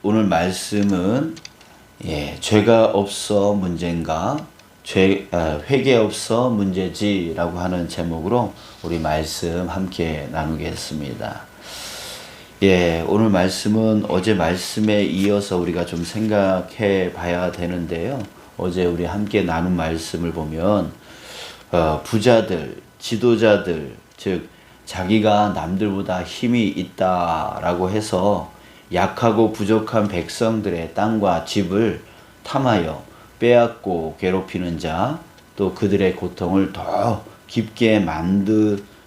오늘 말씀은 죄가 없어 문제인가? 회개 없어 문제지라고 하는 제목으로 우리 말씀 함께 나누겠습니다. 오늘 말씀은 어제 말씀에 이어서 우리가 좀 생각해 봐야 되는데요. 어제 우리 함께 나눈 말씀을 보면 부자들, 지도자들, 즉 자기가 남들보다 힘이 있다라고 해서 약하고 부족한 백성들의 땅과 집을 탐하여 빼앗고 괴롭히는 자, 또 그들의 고통을 더 깊게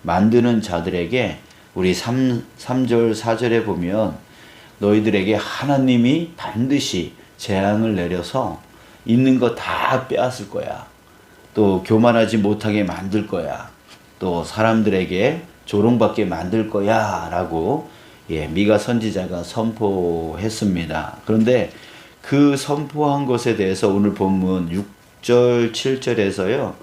만드는 자들에게 우리 3절 4절에 보면 너희들에게 하나님이 반드시 재앙을 내려서 있는 거 다 빼앗을 거야. 또 교만하지 못하게 만들 거야. 또 사람들에게 조롱받게 만들 거야 라고 미가 선지자가 선포했습니다. 그런데 그 선포한 것에 대해서 오늘 본문 6절 7절에서요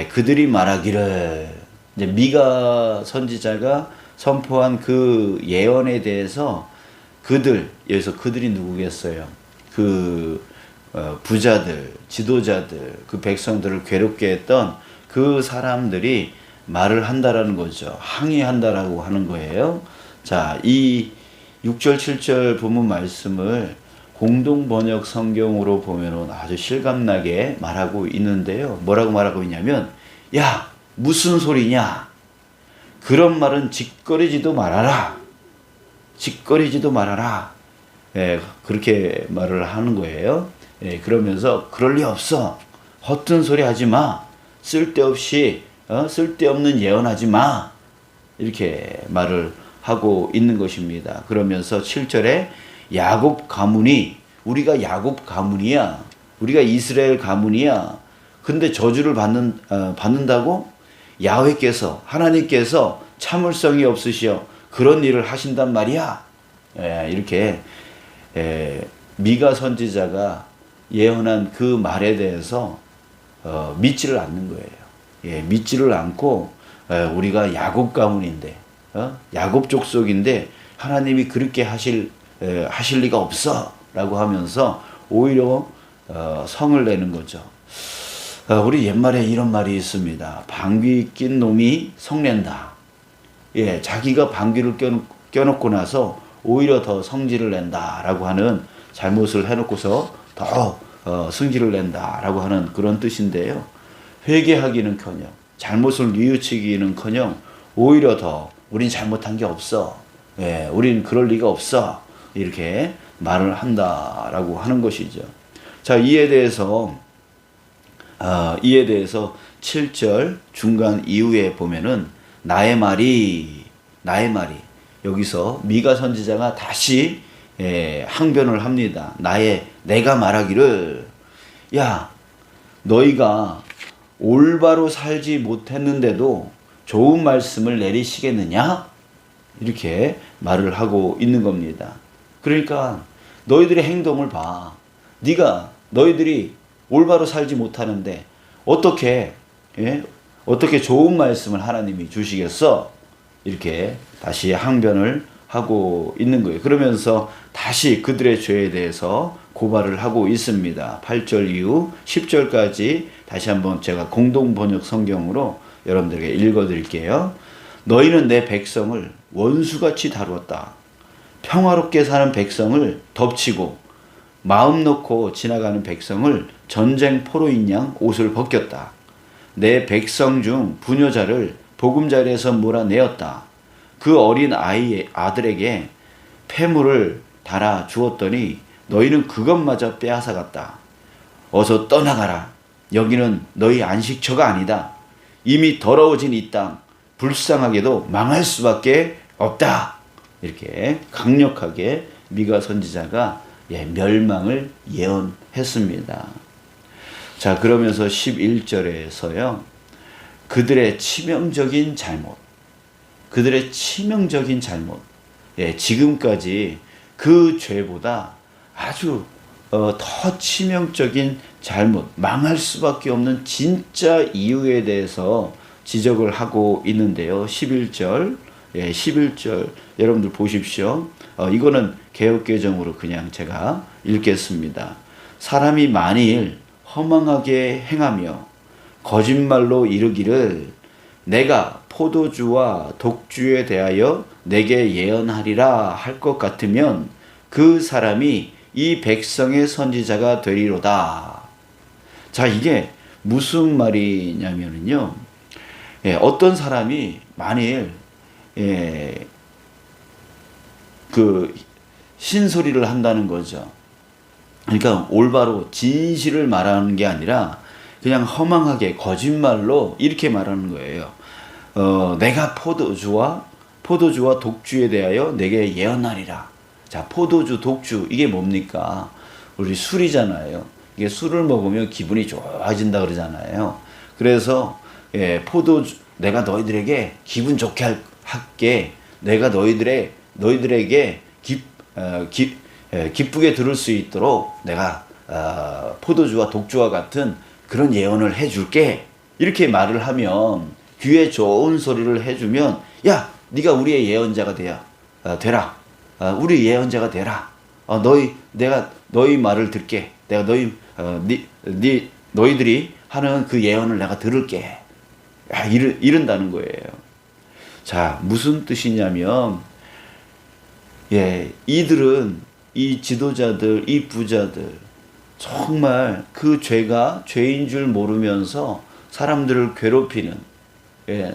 그들이 말하기를, 이제 미가 선지자가 선포한 그 예언에 대해서 여기서 그들이 누구겠어요? 부자들, 지도자들, 그 백성들을 괴롭게 했던 그 사람들이 말을 한다라는 거죠. 항의한다라고 하는 거예요. 자, 이 6절 7절 본문 말씀을 공동번역 성경으로 보면은 아주 실감나게 말하고 있는데요. 뭐라고 말하고 있냐면, 야, 무슨 소리냐? 그런 말은 짓거리지도 말아라. 짓거리지도 말아라. 그렇게 말을 하는 거예요. 그러면서 그럴 리 없어. 허튼 소리 하지 마. 쓸데없는 예언하지 마. 이렇게 말을 하고 있는 것입니다. 그러면서 7절에 야곱 가문이, 우리가 야곱 가문이야. 우리가 이스라엘 가문이야. 근데 저주를 받는다고? 야훼께서, 하나님께서 참을성이 없으시어 그런 일을 하신단 말이야. 이렇게 미가 선지자가 예언한 그 말에 대해서 믿지를 않는 거예요. 믿지를 않고 우리가 야곱 가문인데, 야곱 족속인데 하나님이 그렇게 하실 리가 없어 라고 하면서 오히려 성을 내는 거죠. 우리 옛말에 이런 말이 있습니다. 방귀 낀 놈이 성낸다. 자기가 방귀를 껴놓고 나서 오히려 더 성질을 낸다 라고 하는, 잘못을 해놓고서 더 승질을 낸다 라고 하는 그런 뜻인데요. 회개하기는커녕, 잘못을 뉘우치기는커녕 오히려 더 우린 잘못한 게 없어. 우린 그럴 리가 없어. 이렇게 말을 한다라고 하는 것이죠. 자, 이에 대해서 7절 중간 이후에 보면은 나의 말이 여기서 미가 선지자가 다시 항변을 합니다. 내가 말하기를, 야, 너희가 올바로 살지 못했는데도 좋은 말씀을 내리시겠느냐? 이렇게 말을 하고 있는 겁니다. 그러니까 너희들의 행동을 봐. 너희들이 올바로 살지 못하는데 어떻게 좋은 말씀을 하나님이 주시겠어? 이렇게 다시 항변을 하고 있는 거예요. 그러면서 다시 그들의 죄에 대해서 고발을 하고 있습니다. 8절 이후 10절까지 다시 한번 제가 공동번역 성경으로 여러분들에게 읽어드릴게요. 너희는 내 백성을 원수같이 다루었다. 평화롭게 사는 백성을 덮치고 마음 놓고 지나가는 백성을 전쟁 포로인 양 옷을 벗겼다. 내 백성 중 부녀자를 보금자리에서 몰아내었다. 그 어린 아들에게 폐물을 달아 주었더니 너희는 그것마저 빼앗아갔다. 어서 떠나가라. 여기는 너희 안식처가 아니다. 이미 더러워진 이 땅 불쌍하게도 망할 수밖에 없다. 이렇게 강력하게 미가 선지자가 멸망을 예언했습니다. 자, 그러면서 11절에서요. 그들의 치명적인 잘못. 지금까지 그 죄보다 아주 더 치명적인 잘못, 망할 수밖에 없는 진짜 이유에 대해서 지적을 하고 있는데요. 11절 11절 여러분들 보십시오. 이거는 개역개정으로 그냥 제가 읽겠습니다. 사람이 만일 허망하게 행하며 거짓말로 이르기를 내가 포도주와 독주에 대하여 내게 예언하리라 할 것 같으면 그 사람이 이 백성의 선지자가 되리로다. 자, 이게 무슨 말이냐면요. 어떤 사람이 만일 그 신소리를 한다는 거죠. 그러니까 올바로 진실을 말하는 게 아니라 그냥 허망하게 거짓말로 이렇게 말하는 거예요. 내가 포도주와 독주에 대하여 내게 예언하리라. 자, 포도주, 독주 이게 뭡니까? 우리 술이잖아요. 이게 술을 먹으면 기분이 좋아진다 그러잖아요. 그래서 포도주 내가 너희들에게 기분 좋게 할게. 내가 너희들에게 기쁘게 들을 수 있도록 내가 포도주와 독주와 같은 그런 예언을 해줄게. 이렇게 말을 하면 귀에 좋은 소리를 해주면 야, 네가 우리의 예언자가 되라. 우리 예언자가 되라. 내가 너희 말을 들게. 내가 너희들이 하는 그 예언을 내가 들을게. 이른다는 거예요. 자, 무슨 뜻이냐면, 이들은, 이 지도자들, 이 부자들, 정말 그 죄가 죄인 줄 모르면서 사람들을 괴롭히는,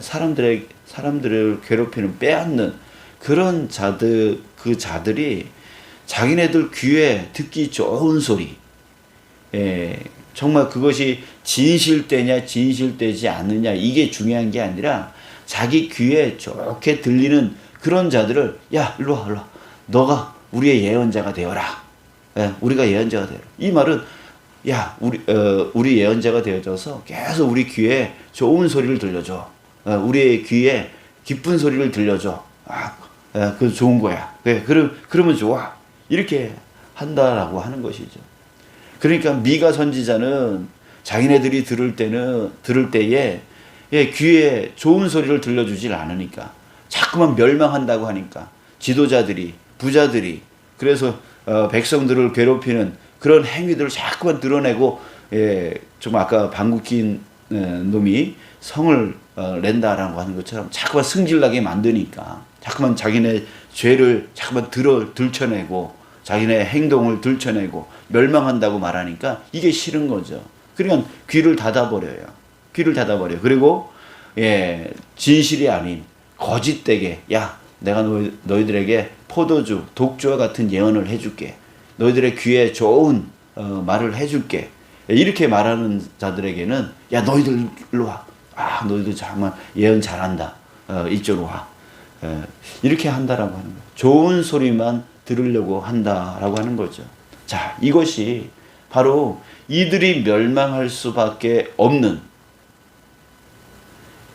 사람들을 괴롭히는, 빼앗는 그런 그 자들이 자기네들 귀에 듣기 좋은 소리, 정말 그것이 진실되냐 진실되지 않느냐 이게 중요한 게 아니라 자기 귀에 좋게 들리는 그런 자들을 야, 일로 와. 너가 우리의 예언자가 되어라. 우리가 예언자가 되어라. 이 말은 야, 우리 예언자가 되어져서 계속 우리 귀에 좋은 소리를 들려줘. 우리의 귀에 기쁜 소리를 들려줘. 그거 좋은 거야. 그러면 좋아. 이렇게 한다라고 하는 것이죠. 그러니까 미가 선지자는 자기네들이 들을 때에 귀에 좋은 소리를 들려주질 않으니까 자꾸만 멸망한다고 하니까 지도자들이 부자들이 그래서 백성들을 괴롭히는 그런 행위들을 자꾸만 드러내고 좀 아까 방귀 낀 놈이 성을 낸다라고 하는 것처럼 자꾸만 승질나게 만드니까 자꾸만 자기네 죄를 자꾸만 들춰내고 자기네 행동을 들춰내고 멸망한다고 말하니까 이게 싫은 거죠. 그러니까 귀를 닫아버려요. 그리고 진실이 아닌 거짓되게 야, 내가 너희들에게 포도주, 독주와 같은 예언을 해줄게. 너희들의 귀에 좋은 말을 해줄게. 이렇게 말하는 자들에게는 야, 너희들 일로 와. 너희들 정말 예언 잘한다. 이쪽으로 와. 이렇게 한다라고 하는 거예요. 좋은 소리만 들으려고 한다라고 하는 거죠. 자, 이것이 바로 이들이 멸망할 수밖에 없는,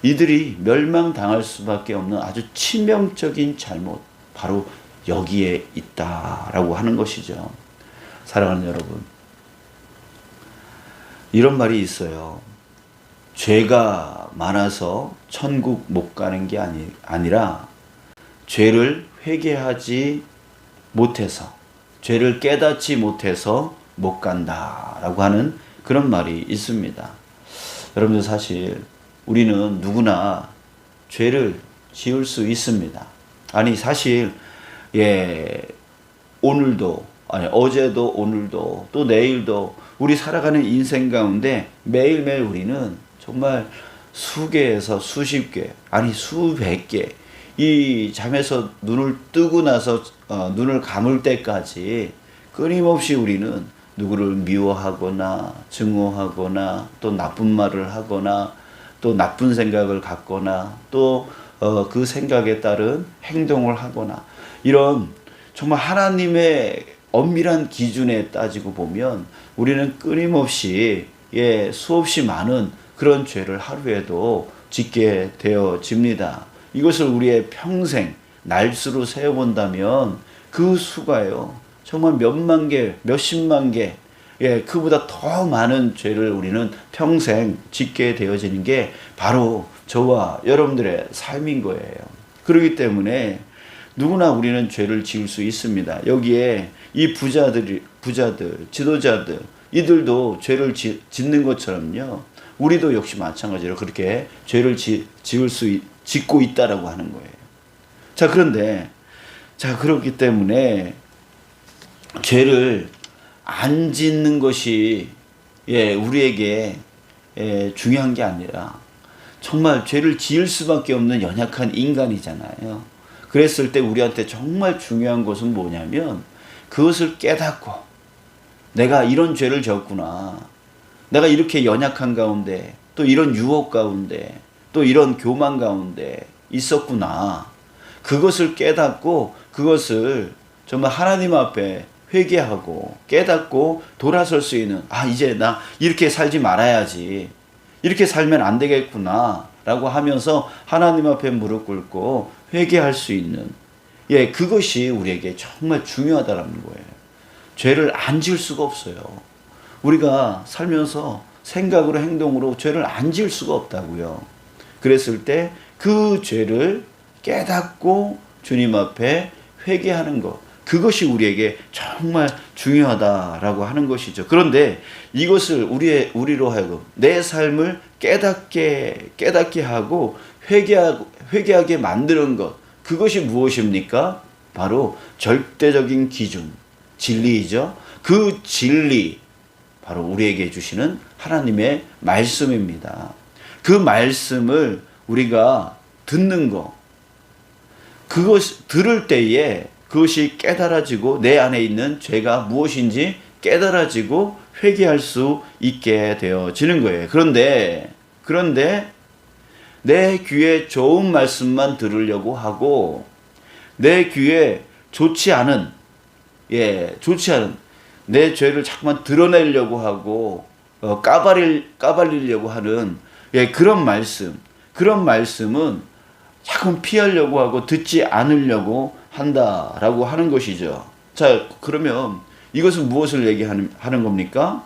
이들이 멸망당할 수밖에 없는 아주 치명적인 잘못, 바로 여기에 있다라고 하는 것이죠. 사랑하는 여러분, 이런 말이 있어요. 죄가 많아서 천국 못 가는 게 아니라 죄를 회개하지 못해서, 죄를 깨닫지 못해서 못 간다라고 하는 그런 말이 있습니다. 여러분들, 사실 우리는 누구나 죄를 지을 수 있습니다. 사실 오늘도, 어제도, 오늘도, 또 내일도 우리 살아가는 인생 가운데 매일매일 우리는 정말 수개에서 수십 개, 수백 개, 이 잠에서 눈을 뜨고 나서 눈을 감을 때까지 끊임없이 우리는 누구를 미워하거나 증오하거나 또 나쁜 말을 하거나 또 나쁜 생각을 갖거나 또 그 생각에 따른 행동을 하거나, 이런 정말 하나님의 엄밀한 기준에 따지고 보면 우리는 끊임없이 수없이 많은 그런 죄를 하루에도 짓게 되어집니다. 이것을 우리의 평생 날수로 세어본다면 그 수가요, 정말 몇만 개, 몇십만 개, 그보다 더 많은 죄를 우리는 평생 짓게 되어지는 게 바로 저와 여러분들의 삶인 거예요. 그렇기 때문에 누구나 우리는 죄를 지을 수 있습니다. 여기에 이 부자들, 지도자들, 이들도 죄를 짓는 것처럼요. 우리도 역시 마찬가지로 그렇게 죄를 짓고 있다라고 하는 거예요. 자, 그런데, 그렇기 때문에 죄를 안 짓는 것이, 우리에게, 중요한 게 아니라, 정말 죄를 지을 수밖에 없는 연약한 인간이잖아요. 그랬을 때 우리한테 정말 중요한 것은 뭐냐면, 그것을 깨닫고, 내가 이런 죄를 졌구나. 내가 이렇게 연약한 가운데, 또 이런 유혹 가운데, 또 이런 교만 가운데 있었구나. 그것을 깨닫고, 그것을 정말 하나님 앞에 회개하고, 깨닫고, 돌아설 수 있는, 이제 나 이렇게 살지 말아야지. 이렇게 살면 안 되겠구나. 라고 하면서 하나님 앞에 무릎 꿇고 회개할 수 있는, 그것이 우리에게 정말 중요하다는 거예요. 죄를 안 지을 수가 없어요. 우리가 살면서 생각으로 행동으로 죄를 안 지을 수가 없다고요. 그랬을 때 그 죄를 깨닫고 주님 앞에 회개하는 것, 그것이 우리에게 정말 중요하다라고 하는 것이죠. 그런데 이것을 우리로 하여금 내 삶을 깨닫게 하고 회개하게 만드는 것, 그것이 무엇입니까? 바로 절대적인 기준, 진리이죠. 그 진리, 바로 우리에게 주시는 하나님의 말씀입니다. 그 말씀을 우리가 듣는 것, 그것 들을 때에 그것이 깨달아지고 내 안에 있는 죄가 무엇인지 깨달아지고 회개할 수 있게 되어지는 거예요. 그런데 내 귀에 좋은 말씀만 들으려고 하고 내 귀에 좋지 않은 내 죄를 자꾸만 드러내려고 하고 까발리려고 하는 그런 말씀은 자꾸 피하려고 하고 듣지 않으려고 한다라고 하는 것이죠. 자, 그러면 이것은 무엇을 얘기하는 겁니까?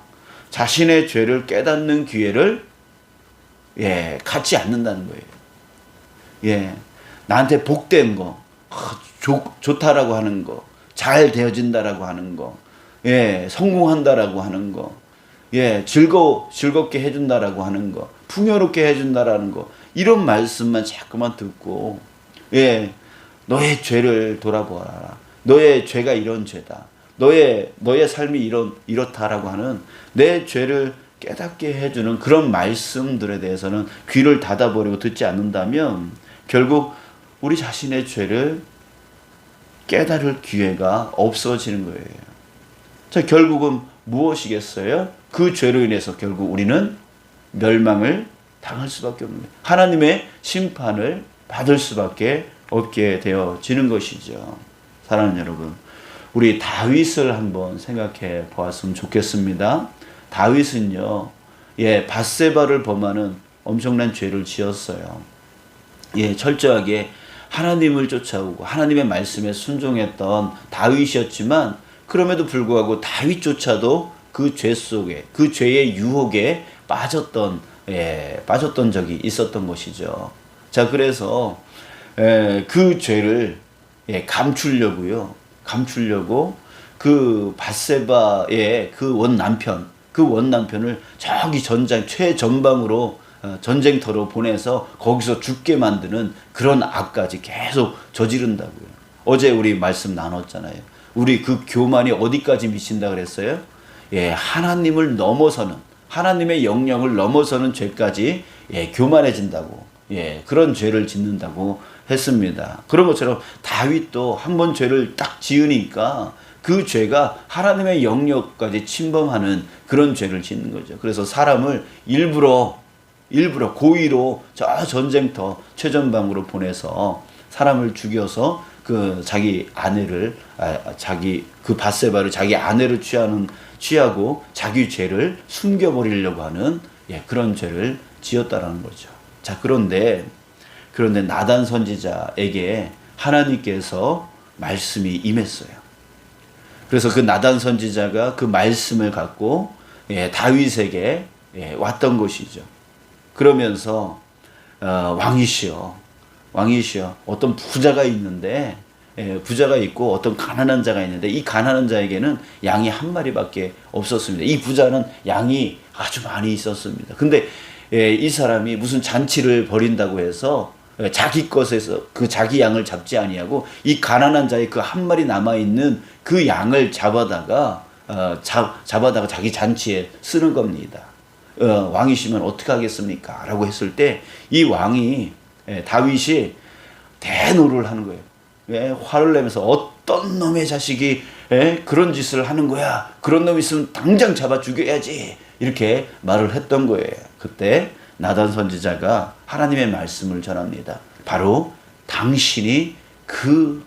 자신의 죄를 깨닫는 기회를 갖지 않는다는 거예요. 나한테 복된 거, 좋다라고 하는 거, 잘 되어진다라고 하는 거, 성공한다라고 하는 거, 즐겁게 해준다라고 하는 거, 풍요롭게 해준다라는 거, 이런 말씀만 자꾸만 듣고, 너의 죄를 돌아보아라. 너의 죄가 이런 죄다. 너의 삶이 이렇다라고 하는 내 죄를 깨닫게 해주는 그런 말씀들에 대해서는 귀를 닫아버리고 듣지 않는다면 결국 우리 자신의 죄를 깨달을 기회가 없어지는 거예요. 자, 결국은 무엇이겠어요? 그 죄로 인해서 결국 우리는 멸망을 당할 수밖에 없는 거예요. 하나님의 심판을 받을 수밖에 없게 되어지는 것이죠. 사랑하는 여러분, 우리 다윗을 한번 생각해 보았으면 좋겠습니다. 다윗은요, 밧세바를 범하는 엄청난 죄를 지었어요. 철저하게 하나님을 쫓아오고 하나님의 말씀에 순종했던 다윗이었지만 그럼에도 불구하고 다윗조차도 그 죄 속에, 그 죄의 유혹에 빠졌던 적이 있었던 것이죠. 자, 그래서 그 죄를 감추려고 그 밧세바의 그 원남편을 저기 최전방으로 전쟁터로 보내서 거기서 죽게 만드는 그런 악까지 계속 저지른다고요. 어제 우리 말씀 나눴잖아요. 우리 그 교만이 어디까지 미친다 그랬어요? 하나님을 넘어서는, 하나님의 영역을 넘어서는 죄까지 교만해진다고, 그런 죄를 짓는다고 했습니다. 그런 것처럼 다윗도 한 번 죄를 딱 지으니까 그 죄가 하나님의 영역까지 침범하는 그런 죄를 짓는 거죠. 그래서 사람을 일부러 고의로 저 전쟁터 최전방으로 보내서 사람을 죽여서 자기 아내를 그 밧세바를 자기 아내를 취하고 자기 죄를 숨겨버리려고 하는 그런 죄를 지었다라는 거죠. 자, 그런데 나단 선지자에게 하나님께서 말씀이 임했어요. 그래서 그 나단 선지자가 그 말씀을 갖고 다윗에게 왔던 것이죠. 그러면서 왕이시여, 왕이시여. 어떤 부자가 있는데, 부자가 있고 어떤 가난한 자가 있는데, 이 가난한 자에게는 양이 한 마리밖에 없었습니다. 이 부자는 양이 아주 많이 있었습니다. 근데 이 사람이 무슨 잔치를 벌인다고 해서 자기 것에서 그 자기 양을 잡지 아니하고 이 가난한 자의 그 한 마리 남아 있는 그 양을 잡아다가 자기 잔치에 쓰는 겁니다. 왕이시면 어떻게 하겠습니까? 라고 했을 때 이 왕이 다윗이 대노를 하는 거예요. 화를 내면서 어떤 놈의 자식이 그런 짓을 하는 거야. 그런 놈 있으면 당장 잡아 죽여야지. 이렇게 말을 했던 거예요. 그때 나단 선지자가 하나님의 말씀을 전합니다. 바로 당신이 그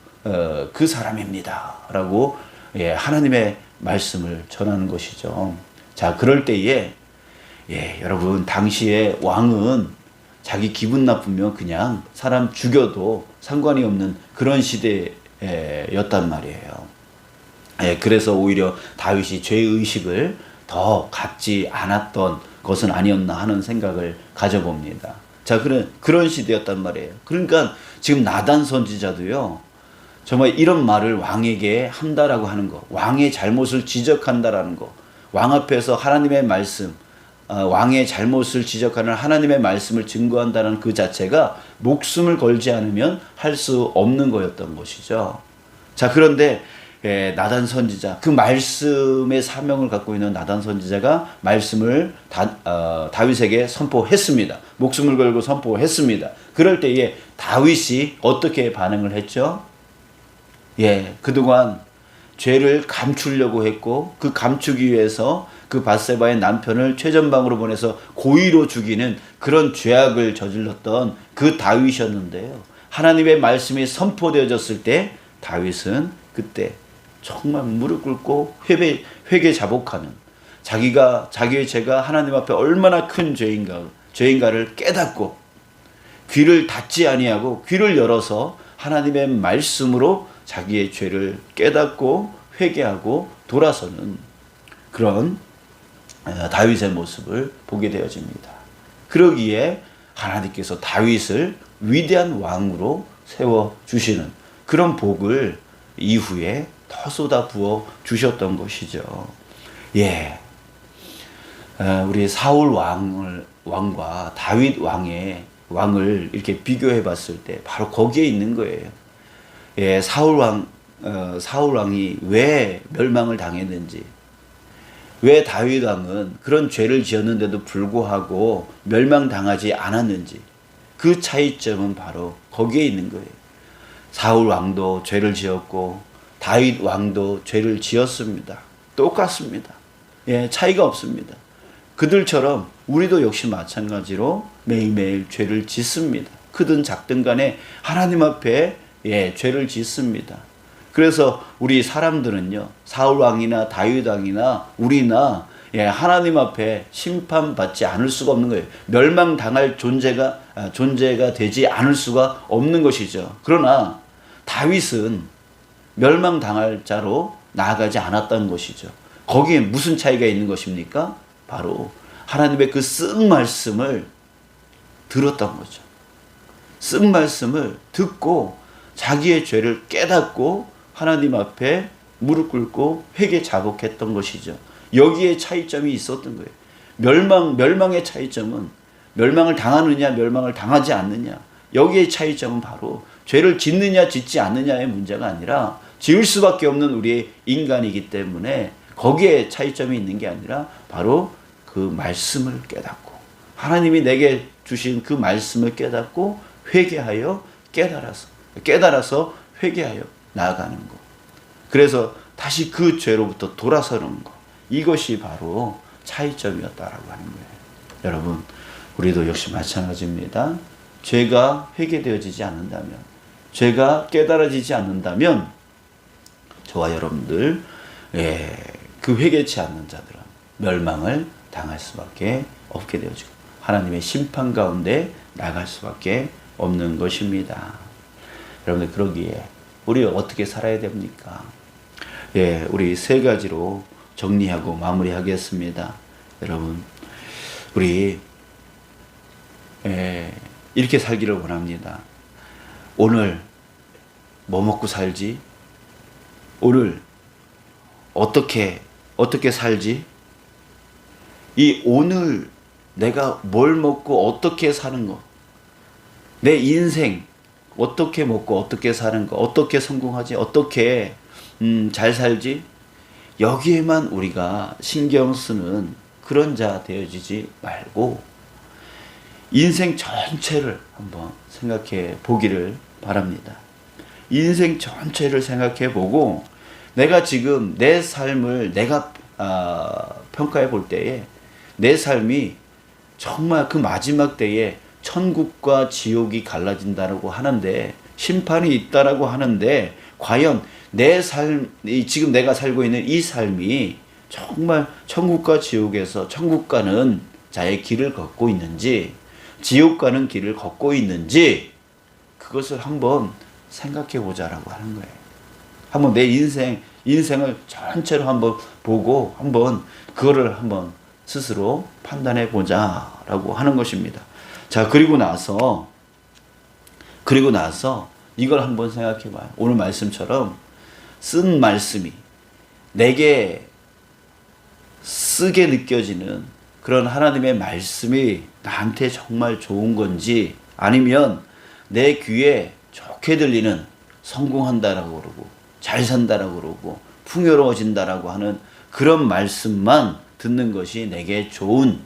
사람입니다. 라고 하나님의 말씀을 전하는 것이죠. 자, 그럴 때에 여러분, 당시에 왕은 자기 기분 나쁘면 그냥 사람 죽여도 상관이 없는 그런 시대였단 말이에요. 그래서 오히려 다윗이 죄의식을 더 갖지 않았던 것은 아니었나 하는 생각을 가져봅니다. 자, 그런 시대였단 말이에요. 그러니까 지금 나단 선지자도요, 정말 이런 말을 왕에게 한다라고 하는 거, 왕의 잘못을 지적한다라는 거, 왕 앞에서 하나님의 말씀, 왕의 잘못을 지적하는 하나님의 말씀을 증거한다는 그 자체가 목숨을 걸지 않으면 할 수 없는 거였던 것이죠. 자, 그런데 나단 선지자, 그 말씀의 사명을 갖고 있는 나단 선지자가 말씀을 다윗에게 선포했습니다. 목숨을 걸고 선포했습니다. 그럴 때에 다윗이 어떻게 반응을 했죠? 그동안 죄를 감추려고 했고, 그 감추기 위해서 그 밧세바의 남편을 최전방으로 보내서 고의로 죽이는 그런 죄악을 저질렀던 그 다윗이었는데요. 하나님의 말씀이 선포되어졌을 때 다윗은 그때 정말 무릎 꿇고 회개 자복하는, 자기의 죄가 하나님 앞에 얼마나 큰 죄인가를 깨닫고 귀를 닫지 아니하고 귀를 열어서 하나님의 말씀으로 자기의 죄를 깨닫고 회개하고 돌아서는 그런 다윗의 모습을 보게 되어집니다. 그러기에 하나님께서 다윗을 위대한 왕으로 세워주시는 그런 복을 이후에 더 쏟아 부어 주셨던 것이죠. 우리 사울 왕과 다윗 왕을 이렇게 비교해 봤을 때 바로 거기에 있는 거예요. 사울 왕이 왜 멸망을 당했는지, 왜 다윗 왕은 그런 죄를 지었는데도 불구하고 멸망당하지 않았는지, 그 차이점은 바로 거기에 있는 거예요. 사울 왕도 죄를 지었고 다윗 왕도 죄를 지었습니다. 똑같습니다. 차이가 없습니다. 그들처럼 우리도 역시 마찬가지로 매일매일 죄를 짓습니다. 크든 작든 간에 하나님 앞에 죄를 짓습니다. 그래서 우리 사람들은요, 사울 왕이나 다윗 왕이나 우리나 하나님 앞에 심판받지 않을 수가 없는 거예요. 멸망당할 존재가 되지 않을 수가 없는 것이죠. 그러나 다윗은 멸망당할 자로 나아가지 않았다는 것이죠. 거기에 무슨 차이가 있는 것입니까? 바로 하나님의 그 쓴 말씀을 들었던 거죠. 쓴 말씀을 듣고 자기의 죄를 깨닫고 하나님 앞에 무릎 꿇고 회개 자복했던 것이죠. 여기에 차이점이 있었던 거예요. 멸망의 차이점은 멸망을 당하느냐 멸망을 당하지 않느냐, 여기에 차이점은 바로 죄를 짓느냐 짓지 않느냐의 문제가 아니라 지을 수밖에 없는 우리의 인간이기 때문에 거기에 차이점이 있는 게 아니라 바로 그 말씀을 깨닫고 하나님이 내게 주신 그 말씀을 깨닫고 회개하여 깨달아서 회개하여 나아가는 것. 그래서 다시 그 죄로부터 돌아서는 것. 이것이 바로 차이점이었다라고 하는 거예요. 여러분, 우리도 역시 마찬가지입니다. 죄가 회개되어지지 않는다면, 죄가 깨달아지지 않는다면 저와 여러분들 그 회개치 않는 자들은 멸망을 당할 수밖에 없게 되어지고 하나님의 심판 가운데 나갈 수밖에 없는 것입니다. 여러분들, 그러기에 우리 어떻게 살아야 됩니까? 우리 세 가지로 정리하고 마무리하겠습니다. 여러분, 우리 이렇게 살기를 원합니다. 오늘 뭐 먹고 살지? 오늘 어떻게 살지? 이 오늘 내가 뭘 먹고 어떻게 사는 거, 내 인생 어떻게 먹고 어떻게 사는 거, 어떻게 성공하지, 어떻게 잘 살지, 여기에만 우리가 신경 쓰는 그런 자 되어지지 말고 인생 전체를 한번 생각해 보기를 바랍니다. 인생 전체를 생각해 보고 내가 지금 내 삶을 내가 평가해 볼 때에 내 삶이 정말 그 마지막 때에 천국과 지옥이 갈라진다라고 하는데, 심판이 있다라고 하는데, 과연 내 삶, 지금 내가 살고 있는 이 삶이 정말 천국과 지옥에서 천국 가는 자의 길을 걷고 있는지, 지옥 가는 길을 걷고 있는지, 그것을 한번 생각해 보자라고 하는 거예요. 한번 내 인생을 전체로 한번 보고 한번 그거를 한번 스스로 판단해 보자라고 하는 것입니다. 자, 그리고 나서 이걸 한번 생각해 봐요. 오늘 말씀처럼 쓴 말씀이 내게 쓰게 느껴지는 그런 하나님의 말씀이 나한테 정말 좋은 건지, 아니면 내 귀에 좋게 들리는 성공한다라고 그러고 잘 산다라고 그러고 풍요로워진다라고 하는 그런 말씀만 듣는 것이 내게 좋은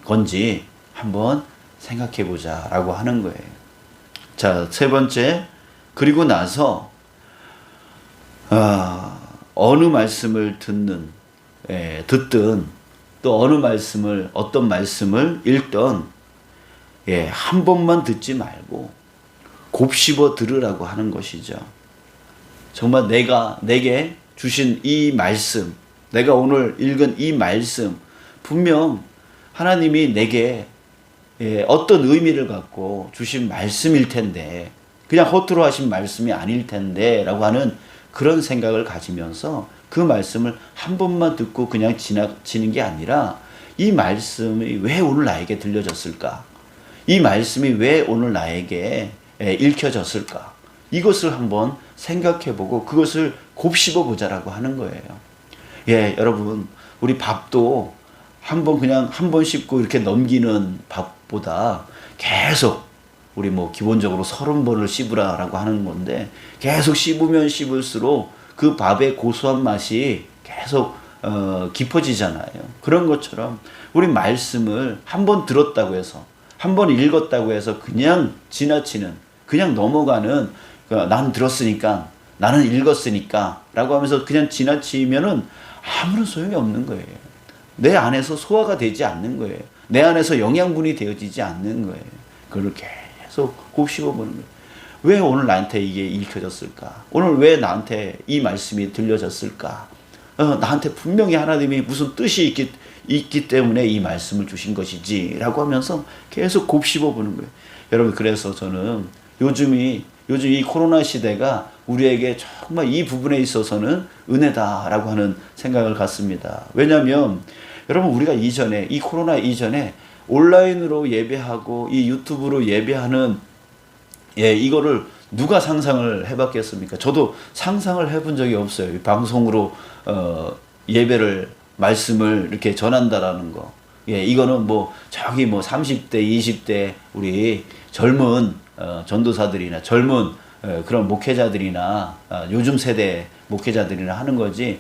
건지 한번 생각해 보자라고 하는 거예요. 자, 세 번째, 그리고 나서 어느 말씀을 듣든 또 어떤 말씀을 읽던 한 번만 듣지 말고 곱씹어 들으라고 하는 것이죠. 정말 내게 주신 이 말씀, 내가 오늘 읽은 이 말씀, 분명 하나님이 내게 어떤 의미를 갖고 주신 말씀일 텐데, 그냥 허투루 하신 말씀이 아닐 텐데 라고 하는 그런 생각을 가지면서 그 말씀을 한 번만 듣고 그냥 지나치는 게 아니라, 이 말씀이 왜 오늘 나에게 들려졌을까? 이 말씀이 왜 오늘 나에게 읽혀졌을까? 이것을 한번 생각해보고 그것을 곱씹어 보자라고 하는 거예요. 여러분, 우리 밥도 그냥 한 번 씹고 이렇게 넘기는 밥보다 계속, 우리 기본적으로 30번을 씹으라라고 하는 건데, 계속 씹으면 씹을수록 그 밥의 고소한 맛이 계속 깊어지잖아요. 그런 것처럼 우리 말씀을 한 번 들었다고 해서, 한 번 읽었다고 해서 그냥 지나치는, 그냥 넘어가는, 난 들었으니까, 나는 읽었으니까 라고 하면서 그냥 지나치면은 아무런 소용이 없는 거예요. 내 안에서 소화가 되지 않는 거예요. 내 안에서 영양분이 되어지지 않는 거예요. 그걸 계속 곱씹어 보는 거예요. 왜 오늘 나한테 이게 읽혀졌을까? 오늘 왜 나한테 이 말씀이 들려졌을까? 나한테 분명히 하나님이 무슨 뜻이 있기 때문에 이 말씀을 주신 것이지 라고 하면서 계속 곱씹어 보는 거예요. 여러분, 그래서 저는 요즘 이 코로나 시대가 우리에게 정말 이 부분에 있어서는 은혜다라고 하는 생각을 갖습니다. 왜냐하면 여러분, 우리가 이 코로나 이전에 온라인으로 예배하고 이 유튜브로 예배하는 이거를 누가 상상을 해봤겠습니까? 저도 상상을 해본 적이 없어요. 방송으로 예배를, 말씀을 이렇게 전한다라는 거. 이거는 저기 30대, 20대 우리 젊은 전도사들이나 젊은 그런 목회자들이나 요즘 세대 목회자들이나 하는 거지.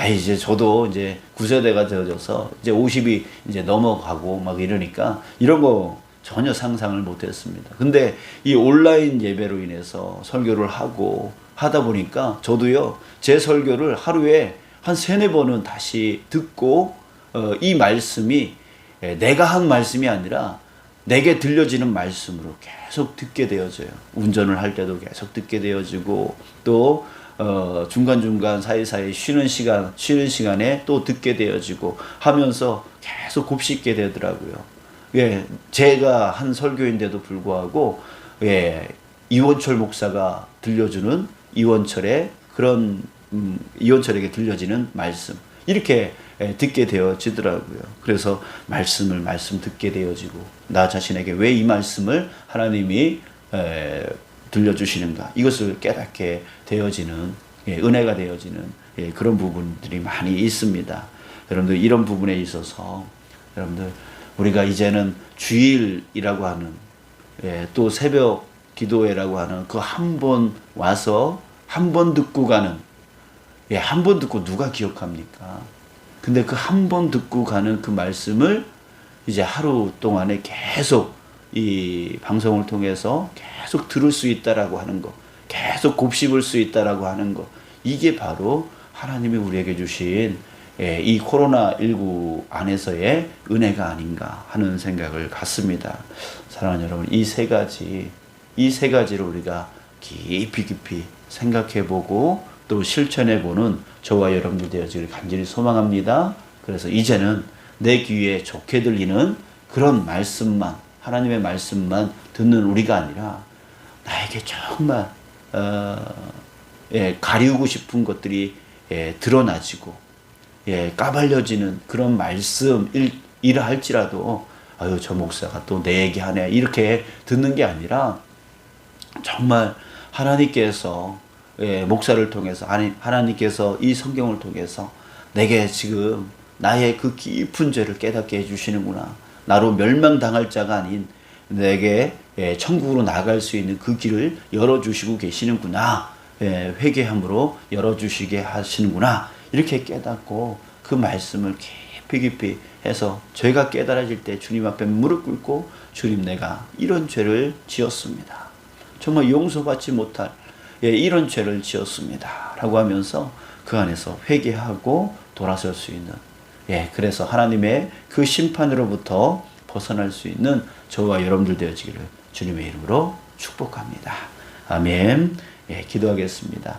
이제 저도 이제 9세대가 되어져서 이제 50이 이제 넘어가고 막 이러니까 이런 거 전혀 상상을 못 했습니다. 근데 이 온라인 예배로 인해서 설교를 하다 보니까 저도요, 제 설교를 하루에 한 3-4번은 다시 듣고 이 말씀이 내가 한 말씀이 아니라 내게 들려지는 말씀으로 계속 듣게 되어져요. 운전을 할 때도 계속 듣게 되어지고, 또 중간중간 사이사이 쉬는 시간에 또 듣게 되어지고 하면서 계속 곱씹게 되더라고요. 제가 한 설교인데도 불구하고 이원철 목사가 들려주는 이원철에게 들려지는 말씀, 이렇게 듣게 되어지더라고요. 그래서 말씀 듣게 되어지고, 나 자신에게 왜 이 말씀을 하나님이 들려주시는가, 이것을 깨닫게 되어지는, 은혜가 되어지는 그런 부분들이 많이 있습니다. 여러분들 이런 부분에 있어서 여러분들 우리가 이제는 주일이라고 하는 또 새벽 기도회라고 하는 그 한 번 와서 한 번 듣고 가는, 한 번 듣고 누가 기억합니까? 근데 그 한 번 듣고 가는 그 말씀을 이제 하루 동안에 계속 이 방송을 통해서 계속 들을 수 있다라고 하는 거, 계속 곱씹을 수 있다라고 하는 거, 이게 바로 하나님이 우리에게 주신 이 코로나19 안에서의 은혜가 아닌가 하는 생각을 갖습니다. 사랑하는 여러분, 이 세 가지를 우리가 깊이 생각해보고 또 실천해보는 저와 여러분들 되어지기를 간절히 소망합니다. 그래서 이제는 내 귀에 좋게 들리는 그런 말씀만, 하나님의 말씀만 듣는 우리가 아니라 나에게 정말 가리우고 싶은 것들이 드러나지고 까발려지는 그런 말씀이라 할지라도 아유 저 목사가 또 내 얘기 하네 이렇게 듣는 게 아니라 정말 하나님께서 목사를 통해서, 하나님께서 이 성경을 통해서 내게 지금 나의 그 깊은 죄를 깨닫게 해주시는구나, 나로 멸망당할 자가 아닌 내게 천국으로 나갈 수 있는 그 길을 열어주시고 계시는구나, 회개함으로 열어주시게 하시는구나, 이렇게 깨닫고 그 말씀을 깊이 해서 죄가 깨달아질 때 주님 앞에 무릎 꿇고 주님 내가 이런 죄를 지었습니다, 정말 용서받지 못할 이런 죄를 지었습니다 라고 하면서 그 안에서 회개하고 돌아설 수 있는, 그래서 하나님의 그 심판으로부터 벗어날 수 있는 저와 여러분들 되어지기를 주님의 이름으로 축복합니다. 아멘. 기도하겠습니다.